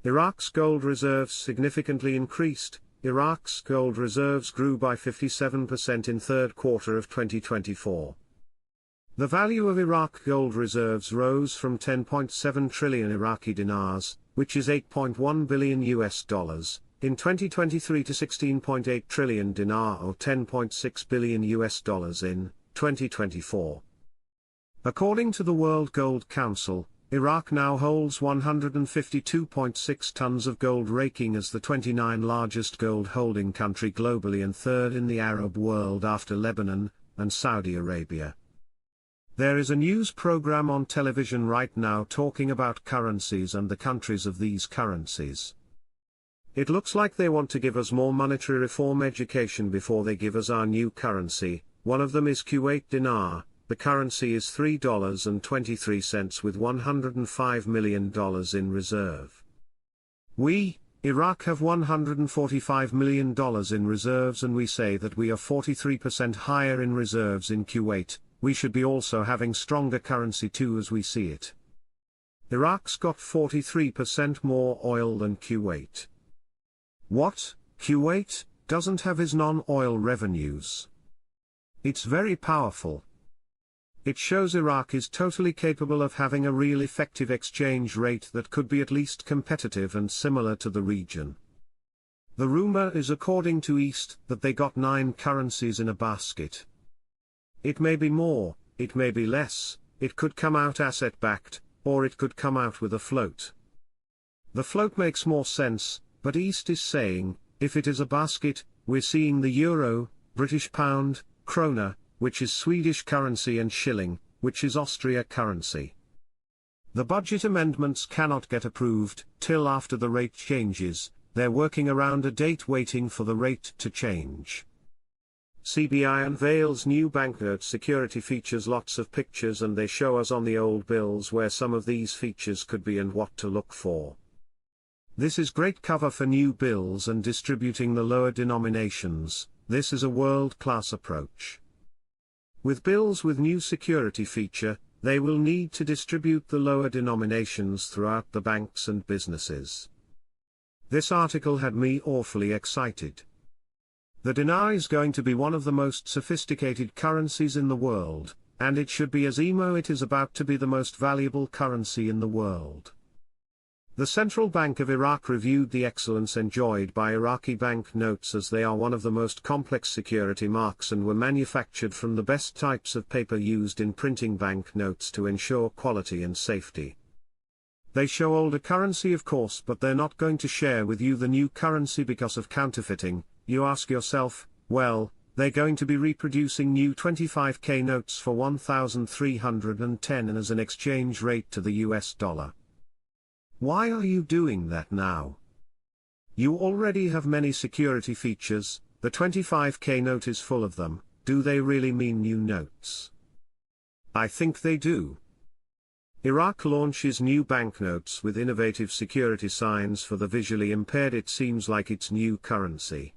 Iraq's gold reserves significantly increased. Iraq's gold reserves grew by 57% in third quarter of 2024. The value of Iraq gold reserves rose from 10.7 trillion Iraqi dinars, which is $8.1 billion in 2023 to 16.8 trillion dinar or $10.6 billion in 2024. According to the World Gold Council, Iraq now holds 152.6 tons of gold, ranking as the 29th largest gold-holding country globally and third in the Arab world after Lebanon and Saudi Arabia. There is a news program on television right now talking about currencies and the countries of these currencies. It looks like they want to give us more monetary reform education before they give us our new currency. One of them is Kuwait dinar. The currency is $3.23 with $105 million in reserve. We, Iraq, have $145 million in reserves, and we say that we are 43% higher in reserves in Kuwait. We should be also having stronger currency too as we see it. Iraq's got 43% more oil than Kuwait. What? Kuwait doesn't have his non-oil revenues. It's very powerful. It shows Iraq is totally capable of having a real effective exchange rate that could be at least competitive and similar to the region. The rumor is, according to East, that they got 9 currencies in a basket. It may be more, it may be less, it could come out asset-backed, or it could come out with a float. The float makes more sense, but East is saying, if it is a basket, we're seeing the euro, British pound, krona, which is Swedish currency, and shilling, which is Austria currency. The budget amendments cannot get approved till after the rate changes. They're working around a date waiting for the rate to change. CBI unveils new banknote security features, lots of pictures, and they show us on the old bills where some of these features could be and what to look for. This is great cover for new bills and distributing the lower denominations. This is a world-class approach. With bills with new security feature, they will need to distribute the lower denominations throughout the banks and businesses. This article had me awfully excited. The dinar is going to be one of the most sophisticated currencies in the world, and it should be, as emo it is about to be, the most valuable currency in the world. The Central Bank of Iraq reviewed the excellence enjoyed by Iraqi bank notes, as they are one of the most complex security marks and were manufactured from the best types of paper used in printing bank notes to ensure quality and safety. They show older currency, of course, but they're not going to share with you the new currency because of counterfeiting. You ask yourself, well, they're going to be reproducing new 25k notes for 1,310 and as an exchange rate to the US dollar. Why are you doing that now? You already have many security features, the 25k note is full of them. Do they really mean new notes? I think they do. Iraq launches new banknotes with innovative security signs for the visually impaired. It seems like it's new currency.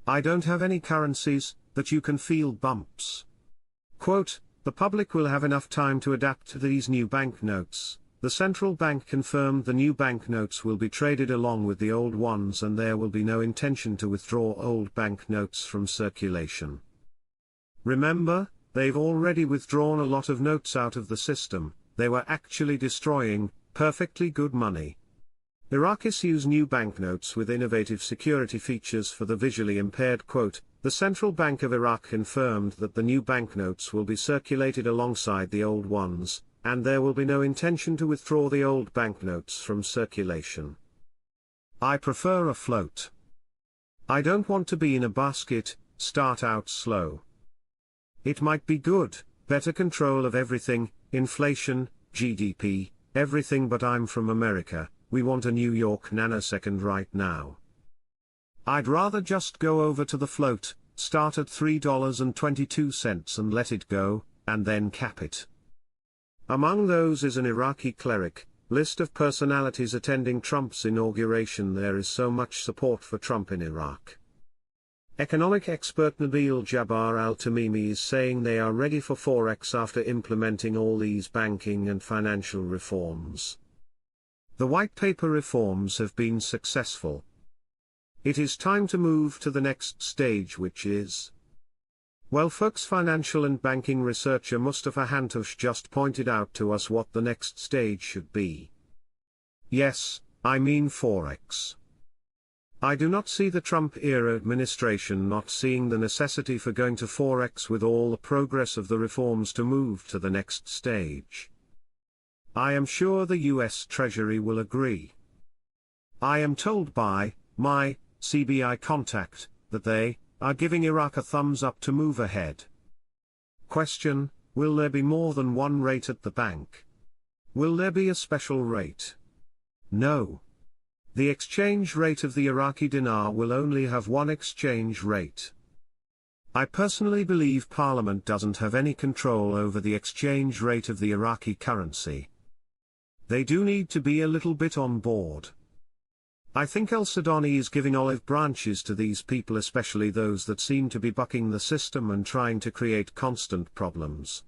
I don't have any currencies, that you can feel bumps. Quote, the public will have enough time to adapt to these new banknotes. The central bank confirmed the new banknotes will be traded along with the old ones, and there will be no intention to withdraw old banknotes from circulation. Remember, they've already withdrawn a lot of notes out of the system. They were actually destroying perfectly good money. Iraq issues new banknotes with innovative security features for the visually impaired. Quote, the Central Bank of Iraq confirmed that the new banknotes will be circulated alongside the old ones, and there will be no intention to withdraw the old banknotes from circulation. I prefer a float. I don't want to be in a basket. Start out slow. It might be good, better control of everything, inflation, GDP, everything, but I'm from America. We want a New York nanosecond right now. I'd rather just go over to the float, start at $3.22 and let it go, and then cap it. Among those is an Iraqi cleric. List of personalities attending Trump's inauguration. There is so much support for Trump in Iraq. Economic expert Nabil Jabbar al-Tamimi is saying they are ready for Forex after implementing all these banking and financial reforms. The white paper reforms have been successful. It is time to move to the next stage, which is... Well, folks, financial and banking researcher Mustafa Hantush just pointed out to us what the next stage should be. Yes, I mean Forex. I do not see the Trump-era administration not seeing the necessity for going to Forex with all the progress of the reforms to move to the next stage. I am sure the US Treasury will agree. I am told by my CBI contact that they are giving Iraq a thumbs up to move ahead. Question: will there be more than one rate at the bank? Will there be a special rate? No. The exchange rate of the Iraqi dinar will only have one exchange rate. I personally believe Parliament doesn't have any control over the exchange rate of the Iraqi currency. They do need to be a little bit on board. I think al-Sudani is giving olive branches to these people, especially those that seem to be bucking the system and trying to create constant problems.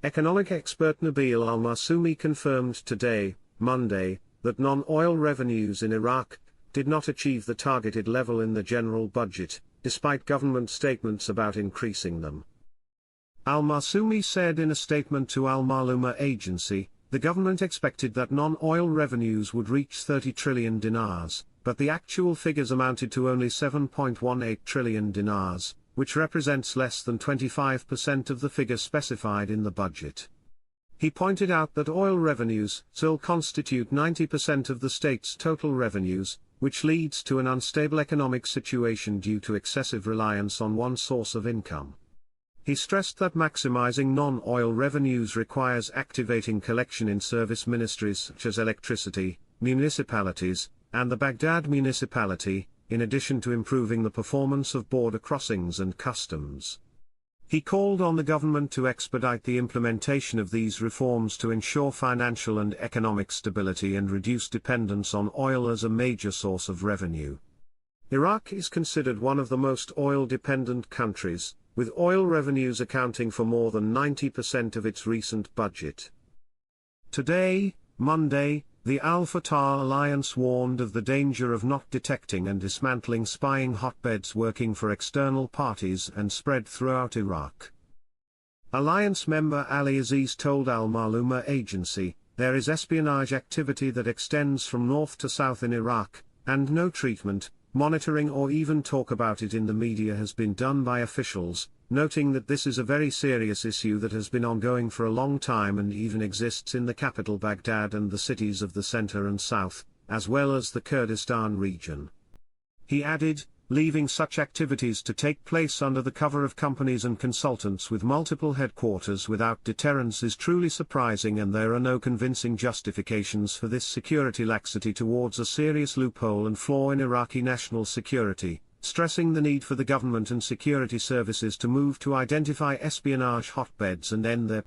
Economic expert Nabil al-Masoumi confirmed today, Monday, that non-oil revenues in Iraq did not achieve the targeted level in the general budget, despite government statements about increasing them. Al-Masoumi said in a statement to Al-Maluma agency, the government expected that non-oil revenues would reach 30 trillion dinars, but the actual figures amounted to only 7.18 trillion dinars, which represents less than 25% of the figure specified in the budget. He pointed out that oil revenues still constitute 90% of the state's total revenues, which leads to an unstable economic situation due to excessive reliance on one source of income. He stressed that maximizing non-oil revenues requires activating collection in service ministries such as electricity, municipalities, and the Baghdad municipality, in addition to improving the performance of border crossings and customs. He called on the government to expedite the implementation of these reforms to ensure financial and economic stability and reduce dependence on oil as a major source of revenue. Iraq is considered one of the most oil-dependent countries, with oil revenues accounting for more than 90% of its recent budget. Today, Monday, the Al-Fatah Alliance warned of the danger of not detecting and dismantling spying hotbeds working for external parties and spread throughout Iraq. Alliance member Ali Aziz told Al-Maluma agency, there is espionage activity that extends from north to south in Iraq, and no treatment, monitoring or even talk about it in the media has been done by officials, noting that this is a very serious issue that has been ongoing for a long time and even exists in the capital Baghdad and the cities of the center and south, as well as the Kurdistan region. He added, leaving such activities to take place under the cover of companies and consultants with multiple headquarters without deterrence is truly surprising, and there are no convincing justifications for this security laxity towards a serious loophole and flaw in Iraqi national security, stressing the need for the government and security services to move to identify espionage hotbeds and end their